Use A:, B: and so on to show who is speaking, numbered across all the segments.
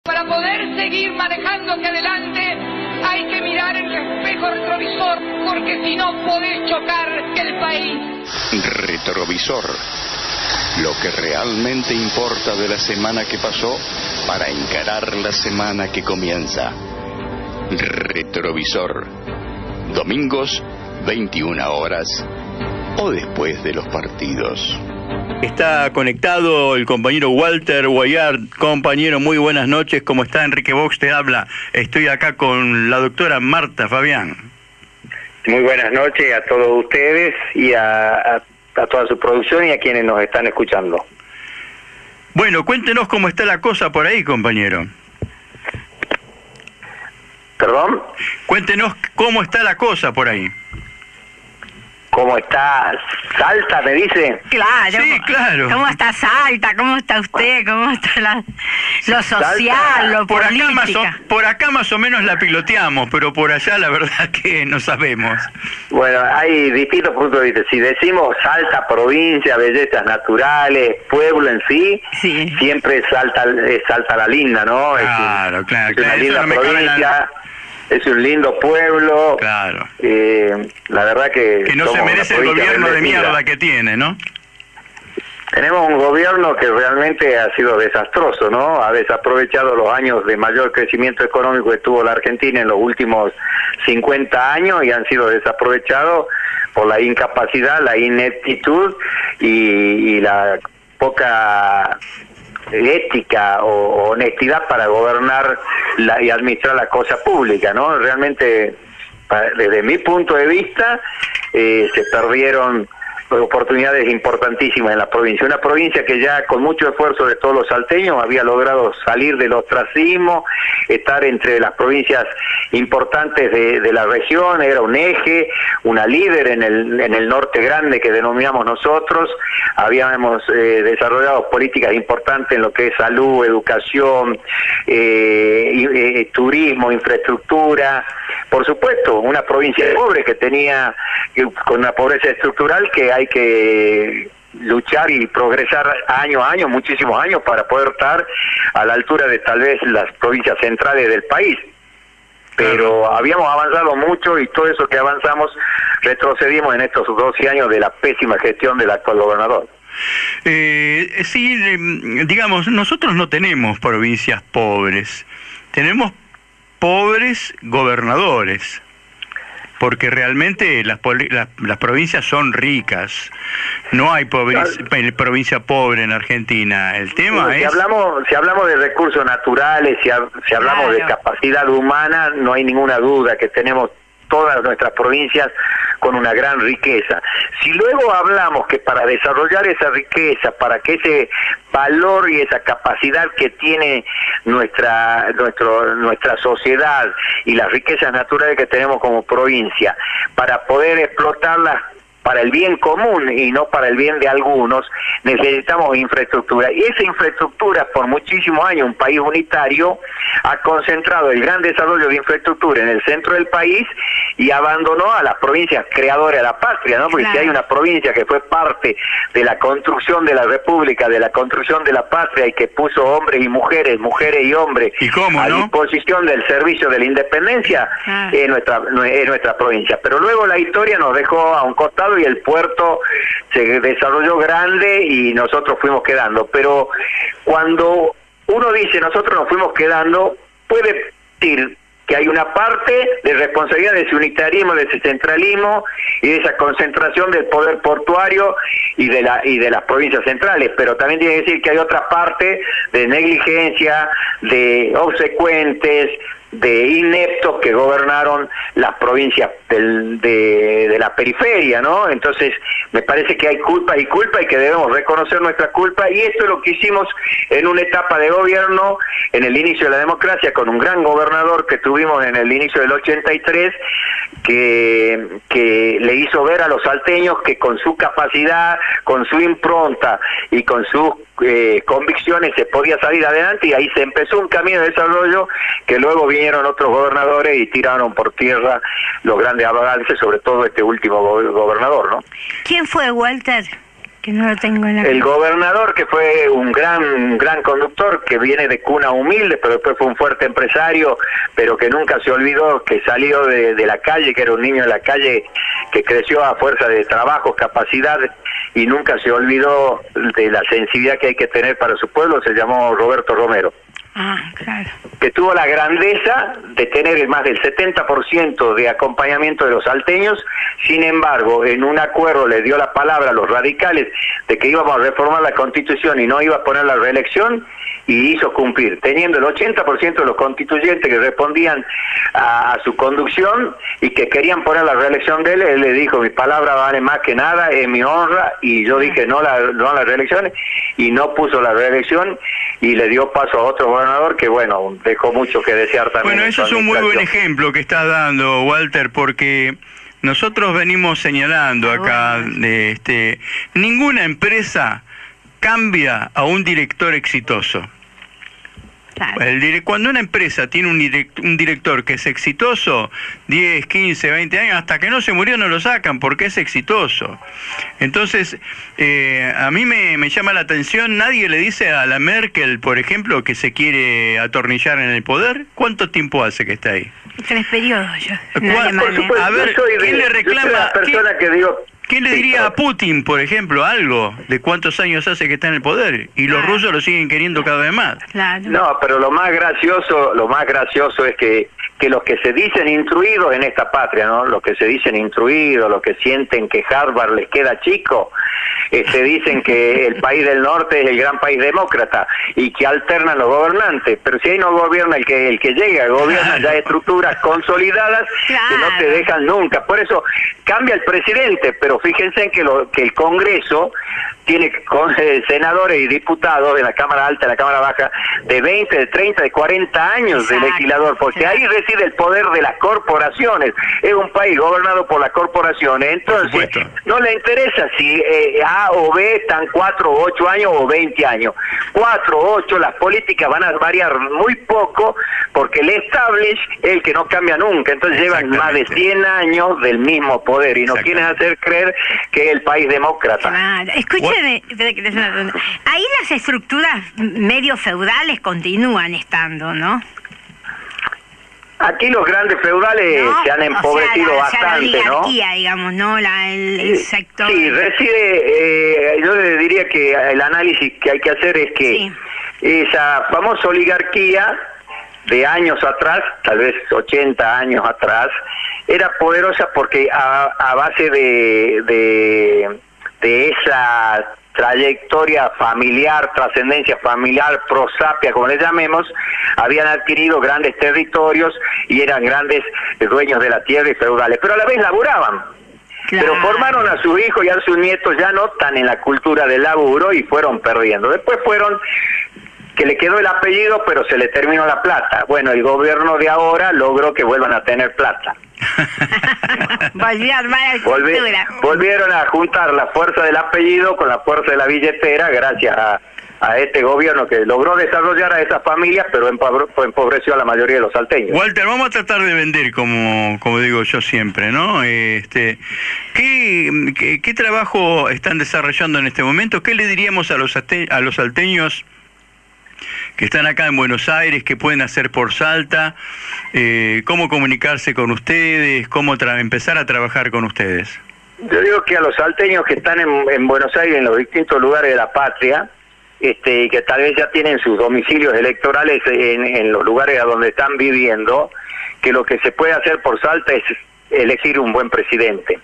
A: Para poder seguir manejando hacia adelante hay que mirar el espejo retrovisor, porque si no podés chocar el país.
B: Retrovisor. Lo que realmente importa de la semana que pasó para encarar la semana que comienza. Retrovisor. Domingos, 21 horas o después de los partidos.
C: Está conectado el compañero Walter Guayart. Compañero, muy buenas noches. ¿Cómo está? Enrique Vox te habla. Estoy acá con la doctora Marta Fabián.
D: Muy buenas noches a todos ustedes y a toda su producción y a quienes nos están escuchando.
C: Bueno, cuéntenos cómo está la cosa por ahí, compañero.
D: ¿Perdón?
C: Cuéntenos cómo está la cosa por ahí.
D: ¿Cómo está Salta, me dice?
E: Claro.
C: Sí, claro.
E: ¿Cómo está Salta? ¿Cómo está usted? ¿Cómo está lo social,
D: Salta,
E: lo política?
C: Por acá más o menos la piloteamos, pero por allá la verdad que no sabemos.
D: Bueno, hay distintos puntos de vista. Si decimos Salta, provincia, bellezas naturales, pueblo en sí,
E: Sí.
D: siempre Salta la linda, ¿no?
C: Claro, claro.
D: Es una
C: Eso
D: linda
C: no me cabe
D: provincia. Es un lindo pueblo.
C: Claro.
D: La verdad que
C: no se
D: somos
C: merece
D: una
C: el
D: provincia
C: gobierno de
D: bendecida.
C: mierda que tiene, ¿no?
D: Tenemos un gobierno que realmente ha sido desastroso, ¿no? Ha desaprovechado los años de mayor crecimiento económico que tuvo la Argentina en los últimos 50 años y han sido desaprovechados por la incapacidad, la ineptitud y la poca ética o honestidad para gobernar y administrar la cosa pública, ¿no? Realmente, desde mi punto de vista, se perdieron oportunidades importantísimas en la provincia. Una provincia que ya con mucho esfuerzo de todos los salteños había logrado salir del ostracismo, estar entre las provincias importantes de la región, era un eje, una líder en el norte grande que denominamos nosotros. Habíamos desarrollado políticas importantes en lo que es salud, educación, turismo, infraestructura. Por supuesto, una provincia pobre que tenía con una pobreza estructural que hay que luchar y progresar año a año, muchísimos años, para poder estar a la altura de tal vez las provincias centrales del país. Pero habíamos avanzado mucho y todo eso que avanzamos retrocedimos en estos 12 años de la pésima gestión del actual gobernador.
C: Sí, digamos, nosotros no tenemos provincias pobres, tenemos pobres gobernadores, porque realmente las provincias son ricas, no hay provincia pobre en Argentina. El tema
D: si
C: es...
D: hablamos de recursos naturales, si hablamos
E: Claro.
D: de capacidad humana, no hay ninguna duda que tenemos todas nuestras provincias con una gran riqueza. Si luego hablamos que para desarrollar esa riqueza, para que ese valor y esa capacidad que tiene nuestra sociedad y las riquezas naturales que tenemos como provincia, para poder explotarlas para el bien común y no para el bien de algunos, necesitamos infraestructura. Y esa infraestructura, por muchísimos años, un país unitario ha concentrado el gran desarrollo de infraestructura en el centro del país y abandonó a las provincias creadoras de la patria, ¿no? Porque
E: Claro.
D: si hay una provincia que fue parte de la construcción de la República, de la construcción de la patria y que puso hombres y mujeres y hombres
C: ¿Y cómo,
D: a
C: no?
D: disposición del servicio de la independencia,
E: Ah.
D: es nuestra provincia. Pero luego la historia nos dejó a un costado y el puerto se desarrolló grande y nosotros fuimos quedando. Pero cuando uno dice nosotros nos fuimos quedando, puede decir que hay una parte de responsabilidad de ese unitarismo, de ese centralismo y de esa concentración del poder portuario y de las provincias centrales, pero también tiene que decir que hay otra parte de negligencia, de obsecuentes, de ineptos que gobernaron las provincias de la periferia, ¿no? Entonces, me parece que hay culpa y que debemos reconocer nuestra culpa, y esto es lo que hicimos en una etapa de gobierno, en el inicio de la democracia, con un gran gobernador que tuvimos en el inicio del 83, que le hizo ver a los salteños que con su capacidad, con su impronta y con sus convicciones se podía salir adelante, y ahí se empezó un camino de desarrollo que luego vinieron otros gobernadores y tiraron por tierra los grandes avances, sobre todo este último gobernador, ¿no?
E: ¿Quién fue, Walter? Que no lo tengo en la...
D: El gobernador, que fue un gran conductor, que viene de cuna humilde, pero después fue un fuerte empresario, pero que nunca se olvidó que salió de la calle, que era un niño de la calle, que creció a fuerza de trabajo, capacidad, y nunca se olvidó de la sensibilidad que hay que tener para su pueblo. Se llamó Roberto Romero.
E: Ah, claro.
D: Que tuvo la grandeza de tener más del 70% de acompañamiento de los salteños. Sin embargo, en un acuerdo le dio la palabra a los radicales de que íbamos a reformar la Constitución y no iba a poner la reelección, y hizo cumplir, teniendo el 80% de los constituyentes que respondían a su conducción y que querían poner la reelección de él. Él le dijo: mi palabra vale más que nada, es mi honra, y yo dije no a las reelecciones, y no puso la reelección, y le dio paso a otro gobernador que, bueno, dejó mucho que desear también.
C: Bueno, eso es un muy buen ejemplo que estás dando, Walter, porque nosotros venimos señalando acá de ninguna empresa cambia a un director exitoso.
E: Claro.
C: Cuando una empresa tiene un director que es exitoso, 10, 15, 20 años, hasta que no se murió no lo sacan porque es exitoso. Entonces, a mí me llama la atención, nadie le dice a la Merkel, por ejemplo, que se quiere atornillar en el poder. ¿Cuánto tiempo hace que está ahí?
E: 3 periodos ya.
D: Por supuesto,
C: a ver, ¿quién le reclama? ¿Qué le diría a Putin, por ejemplo, algo de cuántos años hace que está en el poder? Y los rusos lo siguen queriendo cada vez más.
E: Claro.
D: No, pero lo más gracioso es que los que se dicen instruidos en esta patria, ¿no? Los que se dicen instruidos, los que sienten que Harvard les queda chico, se dicen que el país del norte es el gran país demócrata y que alternan los gobernantes, pero si ahí no gobierna el que llega, gobierna ya estructuras consolidadas que no te dejan nunca. Por eso cambia el presidente, pero fíjense en que el Congreso tiene senadores y diputados de la Cámara Alta y la Cámara Baja de 20, de 30, de 40 años de legislador, porque ahí reside el poder de las corporaciones. Es un país gobernado por las corporaciones, entonces no le interesa si A o B están 4 o 8 años o 20 años. 4 o 8, las políticas van a variar muy poco, porque el establish es el que no cambia nunca, entonces llevan más de 100 años del mismo poder y nos quieren hacer creer que es el país demócrata.
E: Claro. Escúcheme, ahí las estructuras medio feudales continúan estando, ¿no?
D: Aquí los grandes feudales se han empobrecido bastante,
E: la
D: ¿no?
E: Digamos, ¿no? El sector.
D: Sí, reside, yo le diría que el análisis que hay que hacer es que esa famosa oligarquía de años atrás, tal vez 80 años atrás, era poderosa porque a base de esa trayectoria familiar, trascendencia familiar, prosapia, como le llamemos, habían adquirido grandes territorios y eran grandes dueños de la tierra y feudales, pero a la vez laburaban. Claro. Pero formaron a sus hijos y a sus nietos ya no tan en la cultura del laburo y fueron perdiendo. Después fueron que le quedó el apellido, pero se le terminó la plata. Bueno, el gobierno de ahora logró que vuelvan a tener plata. Volvieron a juntar la fuerza del apellido con la fuerza de la billetera gracias a este gobierno que logró desarrollar a esas familias, pero empobreció a la mayoría de los salteños.
C: Walter, vamos a tratar de vender, como digo yo siempre, ¿no? ¿Qué trabajo están desarrollando en este momento? ¿Qué le diríamos a los salteños que están acá en Buenos Aires, que pueden hacer por Salta, cómo comunicarse con ustedes, cómo empezar a trabajar con ustedes?
D: Yo digo que a los salteños que están en Buenos Aires, en los distintos lugares de la patria, y que tal vez ya tienen sus domicilios electorales en los lugares a donde están viviendo, que lo que se puede hacer por Salta es elegir un buen presidente.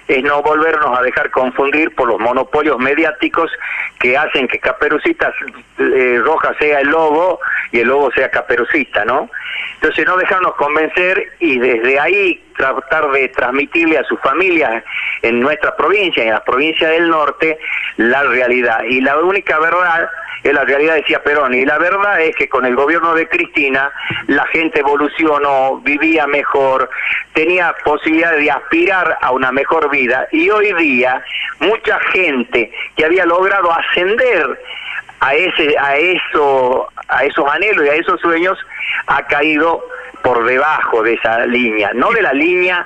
D: Es no volvernos a dejar confundir por los monopolios mediáticos que hacen que Caperucita Roja sea el lobo y el lobo sea Caperucita, ¿no? Entonces no dejarnos convencer y desde ahí tratar de transmitirle a sus familias en nuestra provincia, en la provincia del norte, la realidad. Y la única verdad es la realidad, decía Perón, y la verdad es que con el gobierno de Cristina la gente evolucionó, vivía mejor, tenía posibilidad de aspirar a una mejor vida, y hoy día mucha gente que había logrado ascender a esos anhelos y a esos sueños ha caído por debajo de esa línea, no de la línea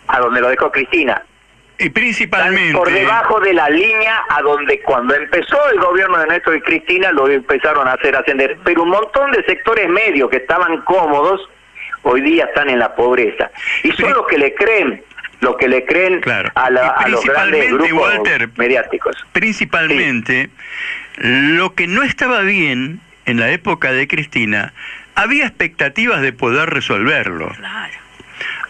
D: a donde lo dejó Cristina,
C: Y principalmente...
D: Están por debajo de la línea a donde cuando empezó el gobierno de Néstor y Cristina lo empezaron a hacer ascender. Pero un montón de sectores medios que estaban cómodos, hoy día están en la pobreza. Y son los que le creen. Lo que le creen
C: claro.
D: a los grandes grupos, Walter, mediáticos.
C: Principalmente, lo que no estaba bien en la época de Cristina, había expectativas de poder resolverlo.
E: Claro.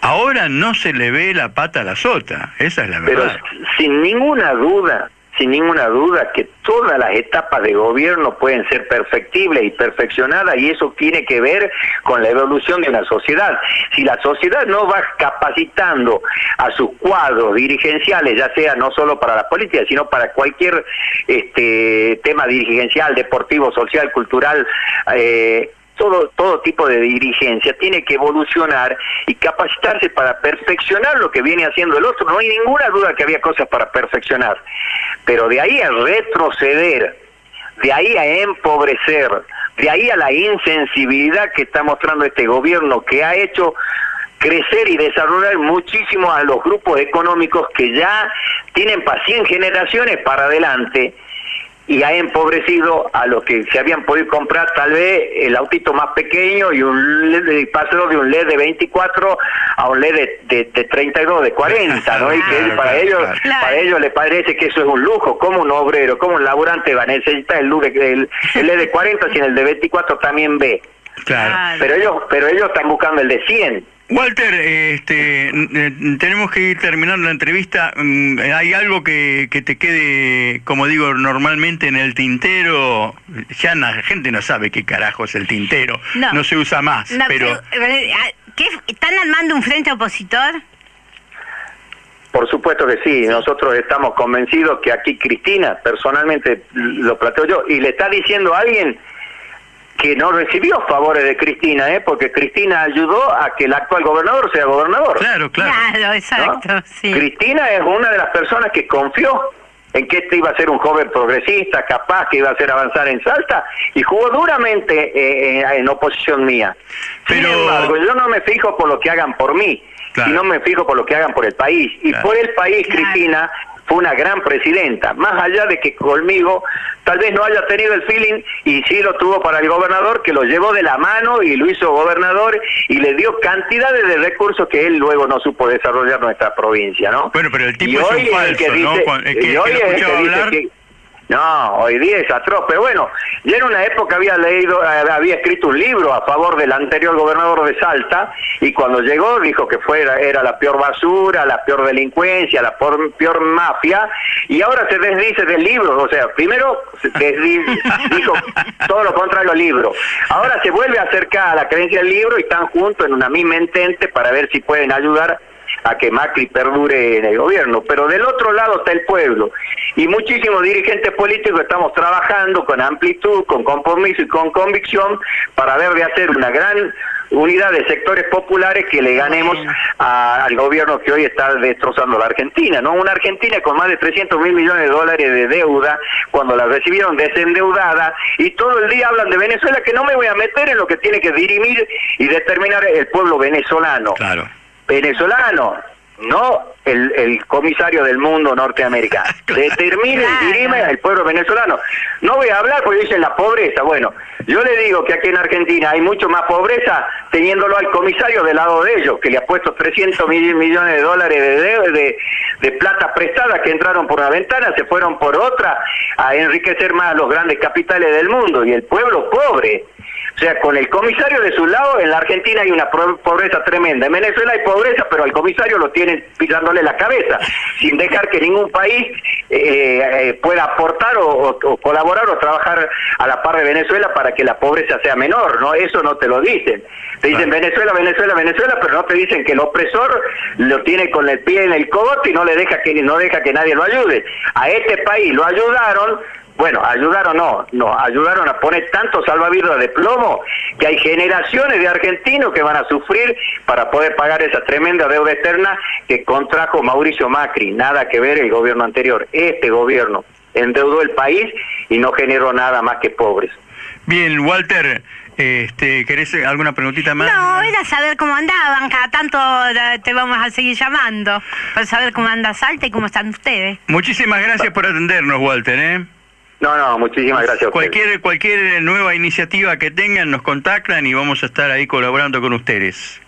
C: Ahora no se le ve la pata a la sota, esa es la verdad.
D: Pero sin ninguna duda que todas las etapas de gobierno pueden ser perfectibles y perfeccionadas, y eso tiene que ver con la evolución de una sociedad. Si la sociedad no va capacitando a sus cuadros dirigenciales, ya sea no solo para la política, sino para cualquier tema dirigencial, deportivo, social, cultural, todo tipo de dirigencia tiene que evolucionar y capacitarse para perfeccionar lo que viene haciendo el otro. No hay ninguna duda que había cosas para perfeccionar, pero de ahí a retroceder, de ahí a empobrecer, de ahí a la insensibilidad que está mostrando este gobierno, que ha hecho crecer y desarrollar muchísimo a los grupos económicos que ya tienen para 100 generaciones para adelante, y ha empobrecido a los que se habían podido comprar tal vez el autito más pequeño y un LED, pasó de un LED de 24 a un LED de 32, de 40, ¿no? Y que para ellos les parece que eso es un lujo. Como un obrero, como un laburante va a necesitar el LED de 40 si en el de 24 también ve.
C: Claro.
D: Pero ellos están buscando el de 100.
C: Walter, tenemos que ir terminando la entrevista. ¿Hay algo que te quede, como digo, normalmente en el tintero? Ya la gente no sabe qué carajo es el tintero, no se usa más. No, pero
E: ¿qué, ¿están armando un frente opositor?
D: Por supuesto que sí, nosotros estamos convencidos que aquí Cristina, personalmente lo planteo yo, y le está diciendo a alguien que no recibió favores de Cristina, porque Cristina ayudó a que el actual gobernador sea gobernador.
C: Claro,
E: exacto, ¿no? Sí.
D: Cristina es una de las personas que confió en que este iba a ser un joven progresista, capaz, que iba a hacer avanzar en Salta, y jugó duramente en oposición mía. Pero... Sin embargo, yo no me fijo por lo que hagan por mí, sino me fijo por lo que hagan por el país. Y por el país, Cristina fue una gran presidenta, más allá de que conmigo tal vez no haya tenido el feeling, y sí lo tuvo para el gobernador, que lo llevó de la mano y lo hizo gobernador y le dio cantidades de recursos que él luego no supo desarrollar nuestra provincia, ¿no?
C: Bueno, pero el tipo es un falso, ¿no?
D: No, hoy día es atroz, pero bueno, ya en una época había escrito un libro a favor del anterior gobernador de Salta, y cuando llegó dijo que era la peor basura, la peor delincuencia, la peor mafia, y ahora se desdice del libro. O sea, primero dijo todo lo contrario al libro, ahora se vuelve a acercar a la creencia del libro y están juntos en una misma entente para ver si pueden ayudar a que Macri perdure en el gobierno. Pero del otro lado está el pueblo, y muchísimos dirigentes políticos estamos trabajando con amplitud, con compromiso y con convicción para ver de hacer una gran unidad de sectores populares que le ganemos al gobierno que hoy está destrozando la Argentina, ¿no? Una Argentina con más de 300.000 millones de dólares de deuda, cuando la recibieron desendeudada, y todo el día hablan de Venezuela, que no me voy a meter en lo que tiene que dirimir y determinar el pueblo venezolano.
C: Claro.
D: Venezolano, no el comisario del mundo norteamericano. Determine y dirime el pueblo venezolano. No voy a hablar porque dicen la pobreza. Bueno, yo le digo que aquí en Argentina hay mucho más pobreza teniéndolo al comisario del lado de ellos, que le ha puesto 300 millones de dólares de plata prestada, que entraron por una ventana, se fueron por otra, a enriquecer más los grandes capitales del mundo, y el pueblo pobre. O sea, con el comisario de su lado, en la Argentina hay una pobreza tremenda. En Venezuela hay pobreza, pero al comisario lo tienen pisándole la cabeza, sin dejar que ningún país pueda aportar o colaborar o trabajar a la par de Venezuela para que la pobreza sea menor, ¿no? Eso no te lo dicen. Te dicen Venezuela, Venezuela, Venezuela, pero no te dicen que el opresor lo tiene con el pie en el cogote y no deja que nadie lo ayude. A este país lo ayudaron. Bueno, ayudaron ayudaron a poner tanto salvavidas de plomo que hay generaciones de argentinos que van a sufrir para poder pagar esa tremenda deuda externa que contrajo Mauricio Macri. Nada que ver el gobierno anterior. Este gobierno endeudó el país y no generó nada más que pobres.
C: Bien, Walter, ¿Querés alguna preguntita más?
E: No, era saber cómo andaban. Cada tanto te vamos a seguir llamando para saber cómo anda Salta y cómo están ustedes.
C: Muchísimas gracias por atendernos, Walter,
D: No, muchísimas gracias a ustedes.
C: Cualquier nueva iniciativa que tengan, nos contactan y vamos a estar ahí colaborando con ustedes.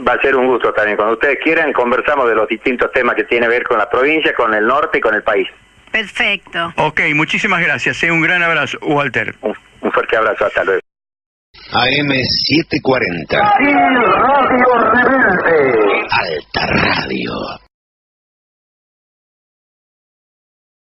D: Va a ser un gusto también. Cuando ustedes quieran, conversamos de los distintos temas que tienen que ver con la provincia, con el norte y con el país.
E: Perfecto.
C: Ok, muchísimas gracias. Un gran abrazo, Walter.
D: Un fuerte abrazo. Hasta luego.
F: AM 740.